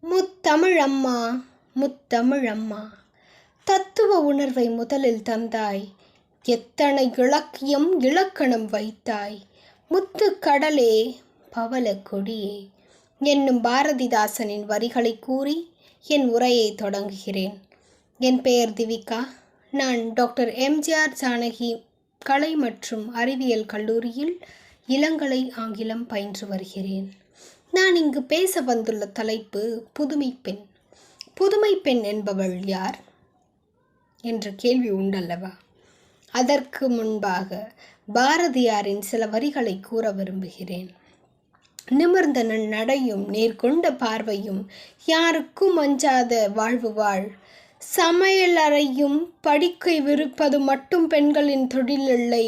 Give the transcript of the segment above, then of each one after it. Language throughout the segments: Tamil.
முத்தமிழம்மா முத்தமிழம்மா, தத்துவ உணர்வை முதலில் தந்தாய், எத்தனை இலக்கியம் இலக்கணம் வைத்தாய், முத்துக்கடலே பவள கொடியே என்னும் பாரதிதாசனின் வரிகளை கூறி என் உரையை தொடங்குகிறேன். என் பெயர் திவிகா. நான் டாக்டர் எம்ஜிஆர் ஜானகி கலை மற்றும் அறிவியல் கல்லூரியில் இளங்கலை ஆங்கிலம் பயின்று வருகிறேன். நான் இங்கு பேச வந்துள்ள தலைப்பு புதுமை பெண். புதுமை பெண் என்பவள் யார் என்ற கேள்வி உண்டல்லவா? அதற்கு முன்பாக பாரதியாரின் சில வரிகளை கூற விரும்புகிறேன். நிமிர்ந்த நடையும் நேர்கொண்ட பார்வையும் யாருக்கும் அஞ்சாத வாழ்வு வாழ், சமையலறையும் படிக்கை விருப்பது மட்டும் பெண்களின் தொழில் இல்லை,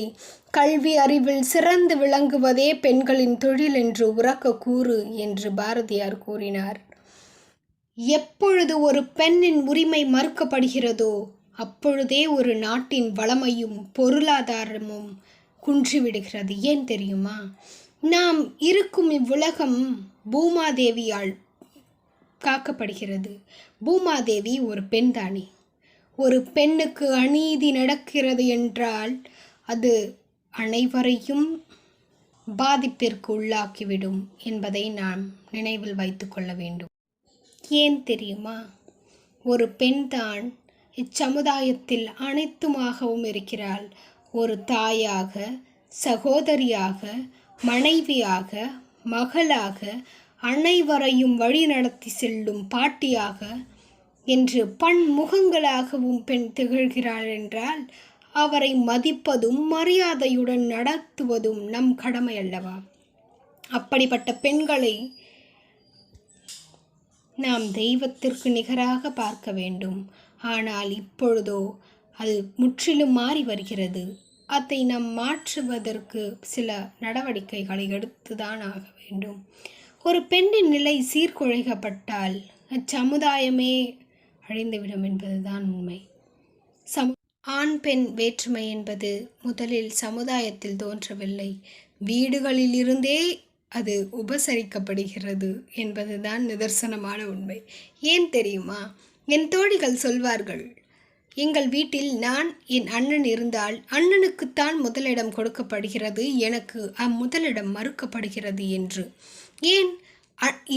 கல்வி அறிவில் சிறந்து விளங்குவதே பெண்களின் தொழில் என்று உரக்க கூறு என்று பாரதியார் கூறினார். எப்பொழுது ஒரு பெண்ணின் உரிமை மறுக்கப்படுகிறதோ அப்பொழுதே ஒரு நாட்டின் வளமையும் பொருளாதாரமும் குன்றிவிடுகிறது. ஏன் தெரியுமா? நாம் இருக்கும் இவ்வுலகம் பூமாதேவியால் காக்கப்படுகிறது. பூமாதேவி ஒரு பெண் தானே. ஒரு பெண்ணுக்கு அநீதி நடக்கிறது என்றால் அது அனைவரையும் பாதிப்பிற்கு உள்ளாக்கிவிடும் என்பதை நாம் நினைவில் வைத்து கொள்ள வேண்டும். ஏன் தெரியுமா? ஒரு பெண்தான் இச்சமுதாயத்தில் அனைத்துமாகவும் இருக்கிறாள். ஒரு தாயாக, சகோதரியாக, மனைவியாக, மகளாக, அனைவரையும் வழிநடத்தி செல்லும் பாட்டியாக என்று பன்முகங்களாகவும் பெண் திகழ்கிறாள் என்றால் அவரை மதிப்பதும் மரியாதையுடன் நடத்துவதும் நம் கடமை அல்லவா? அப்படிப்பட்ட பெண்களை நாம் தெய்வத்திற்கு நிகராக பார்க்க வேண்டும். ஆனால் இப்பொழுதோ அது முற்றிலும் மாறி வருகிறது. அதை நாம் மாற்றுவதற்கு சில நடவடிக்கைகளை எடுத்துதான் ஆக வேண்டும். ஒரு பெண்ணின் நிலை சீர்குலைக்கப்பட்டால் அச்சமுதாயமே அழிந்துவிடும் என்பதுதான் உண்மை. ஆண் பெண் வேற்றுமை என்பது முதலில் சமுதாயத்தில் தோன்றவில்லை, வீடுகளிலிருந்தே அது உபசரிக்கப்படுகிறது என்பதுதான் நிதர்சனமான உண்மை. ஏன் தெரியுமா? என் தோழிகள் சொல்வார்கள், எங்கள் வீட்டில் நான் என் அண்ணன் இருந்தால் அண்ணனுக்குத்தான் முதலிடம் கொடுக்கப்படுகிறது, எனக்கு அம்முதலிடம் மறுக்கப்படுகிறது என்று. ஏன்?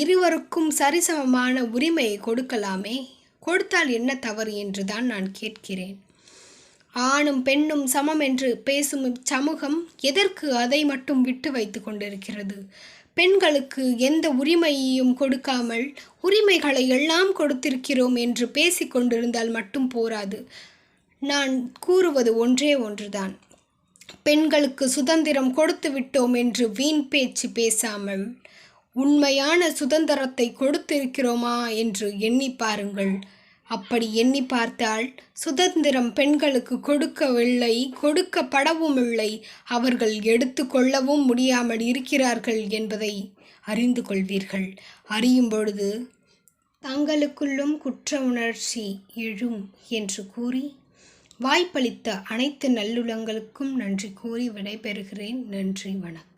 இருவருக்கும் சரிசமமான உரிமையை கொடுக்கலாமே, கொடுத்தால் என்ன தவறு என்று தான் நான் கேட்கிறேன். ஆணும் பெண்ணும் சமம் என்று பேசும் சமூகம் எதற்கு அதை மட்டும் விட்டு வைத்து கொண்டிருக்கிறது? பெண்களுக்கு எந்த உரிமையையும் கொடுக்காமல் உரிமைகளை எல்லாம் கொடுத்திருக்கிறோம் என்று பேசிக்கொண்டிருந்தால் மட்டும் போராது. நான் கூறுவது ஒன்றே ஒன்றுதான். பெண்களுக்கு சுதந்திரம் கொடுத்து விட்டோம் என்று வீண் பேச்சு பேசாமல் உண்மையான சுதந்திரத்தை கொடுத்திருக்கிறோமா என்று எண்ணி பாருங்கள். அப்படி எண்ணி பார்த்தால் சுதந்திரம் பெண்களுக்கு கொடுக்கவில்லை, கொடுக்கப்படவும் இல்லை, அவர்கள் எடுத்து கொள்ளவும் முடியாமல் இருக்கிறார்கள் என்பதை அறிந்து கொள்வீர்கள். அறியும் பொழுது தங்களுக்குள்ளும் குற்ற உணர்ச்சி எழும் என்று கூறி வாய்ப்பளித்த அனைத்து நல்லுள்ளங்களுக்கும் நன்றி கூறி விடைபெறுகிறேன். நன்றி, வணக்கம்.